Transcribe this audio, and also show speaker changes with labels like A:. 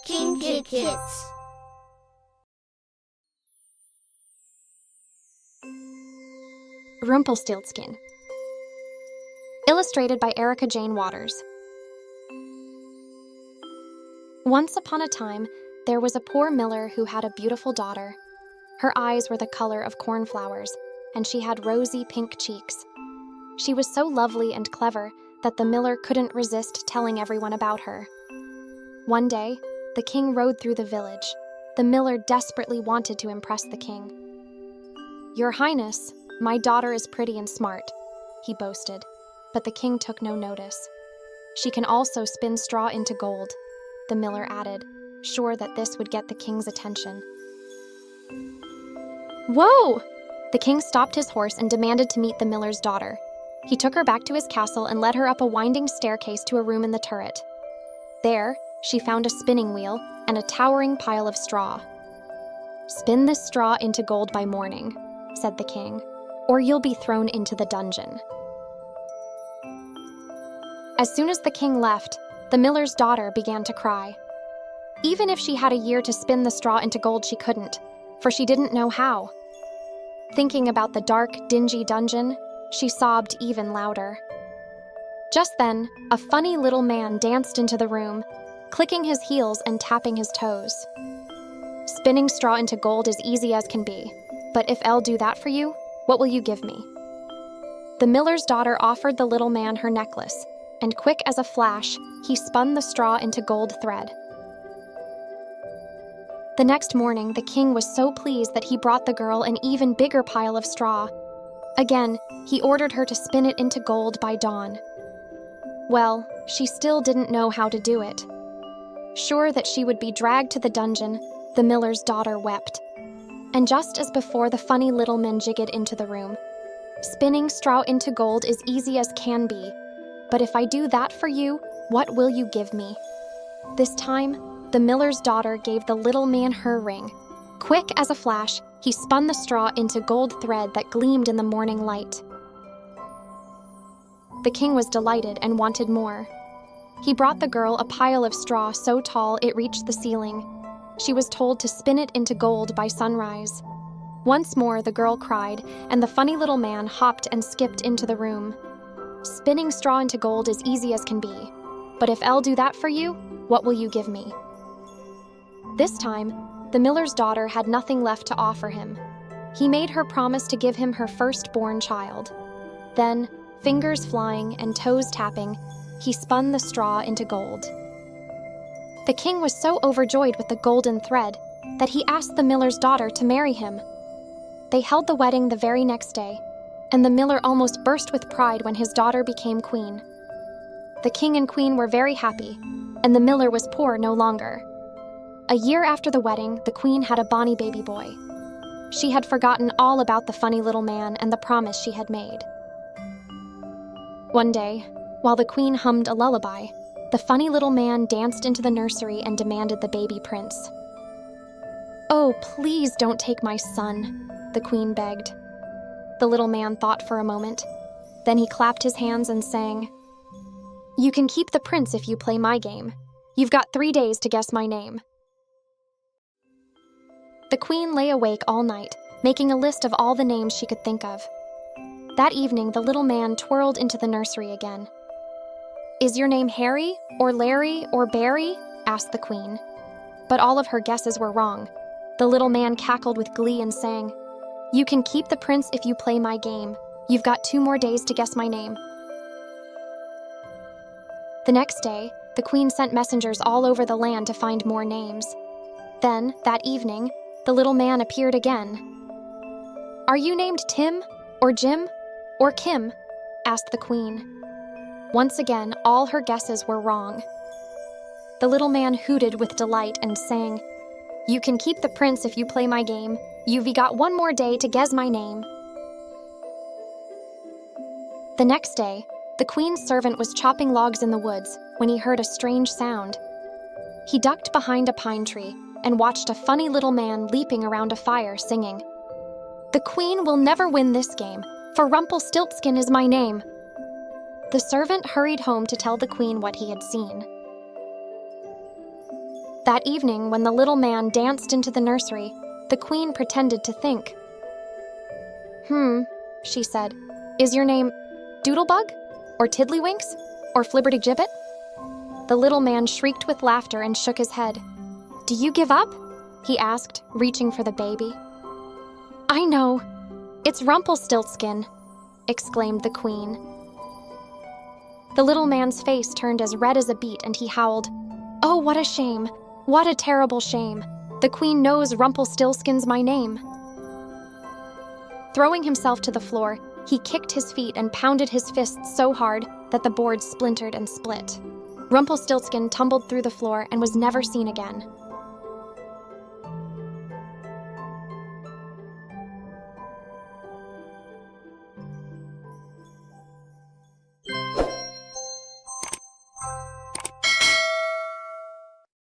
A: Kingkidkits.
B: Rumpelstiltskin. Illustrated by Erica Jane Waters. Once upon a time, there was a poor miller who had a beautiful daughter. Her eyes were the color of cornflowers, and she had rosy pink cheeks. She was so lovely and clever that the miller couldn't resist telling everyone about her. One day, the king rode through the village. The miller desperately wanted to impress the king. "Your Highness, my daughter is pretty and smart," he boasted, but the king took no notice. "She can also spin straw into gold," the miller added, sure that this would get the king's attention. "Whoa!" The king stopped his horse and demanded to meet the miller's daughter. He took her back to his castle and led her up a winding staircase to a room in the turret. There, she found a spinning wheel and a towering pile of straw. "Spin this straw into gold by morning," said the king, "or you'll be thrown into the dungeon." As soon as the king left, the miller's daughter began to cry. Even if she had a year to spin the straw into gold, she couldn't, for she didn't know how. Thinking about the dark, dingy dungeon, she sobbed even louder. Just then, a funny little man danced into the room, clicking his heels and tapping his toes. "Spinning straw into gold is easy as can be, but if I'll do that for you, what will you give me?" The miller's daughter offered the little man her necklace, and quick as a flash, he spun the straw into gold thread. The next morning, the king was so pleased that he brought the girl an even bigger pile of straw. Again, he ordered her to spin it into gold by dawn. Well, she still didn't know how to do it. Sure that she would be dragged to the dungeon, the miller's daughter wept. And just as before, the funny little man jiggled into the room. "Spinning straw into gold is easy as can be, but if I do that for you, what will you give me?" This time, the miller's daughter gave the little man her ring. Quick as a flash, he spun the straw into gold thread that gleamed in the morning light. The king was delighted and wanted more. He brought the girl a pile of straw so tall it reached the ceiling. She was told to spin it into gold by sunrise. Once more, the girl cried, and the funny little man hopped and skipped into the room. "Spinning straw into gold is easy as can be, but if I'll do that for you, what will you give me?" This time, the miller's daughter had nothing left to offer him. He made her promise to give him her firstborn child. Then, fingers flying and toes tapping, he spun the straw into gold. The king was so overjoyed with the golden thread that he asked the miller's daughter to marry him. They held the wedding the very next day, and the miller almost burst with pride when his daughter became queen. The king and queen were very happy, and the miller was poor no longer. A year after the wedding, the queen had a bonny baby boy. She had forgotten all about the funny little man and the promise she had made. One day, while the queen hummed a lullaby, the funny little man danced into the nursery and demanded the baby prince. "Oh, please don't take my son," the queen begged. The little man thought for a moment. Then he clapped his hands and sang, "You can keep the prince if you play my game. You've got 3 days to guess my name." The queen lay awake all night, making a list of all the names she could think of. That evening, the little man twirled into the nursery again. "Is your name Harry, or Larry, or Barry?" asked the queen. But all of her guesses were wrong. The little man cackled with glee and sang, "You can keep the prince if you play my game. You've got 2 more days to guess my name." The next day, the queen sent messengers all over the land to find more names. Then, that evening, the little man appeared again. "Are you named Tim, or Jim, or Kim?" asked the queen. Once again, all her guesses were wrong. The little man hooted with delight and sang, "You can keep the prince if you play my game. You've got 1 more day to guess my name." The next day, the queen's servant was chopping logs in the woods when he heard a strange sound. He ducked behind a pine tree and watched a funny little man leaping around a fire singing, "The queen will never win this game, for Rumpelstiltskin is my name." The servant hurried home to tell the queen what he had seen. That evening, when the little man danced into the nursery, the queen pretended to think. She said. Is your name Doodlebug? Or Tiddlywinks? Or Flibbertigibbet? The little man shrieked with laughter and shook his head. Do you give up? He asked, reaching for the baby. I know. It's Rumpelstiltskin, exclaimed the queen. The little man's face turned as red as a beet and he howled, Oh, what a shame! What a terrible shame! The queen knows Rumpelstiltskin's my name. Throwing himself to the floor, he kicked his feet and pounded his fists so hard that the boards splintered and split. Rumpelstiltskin tumbled through the floor and was never seen again.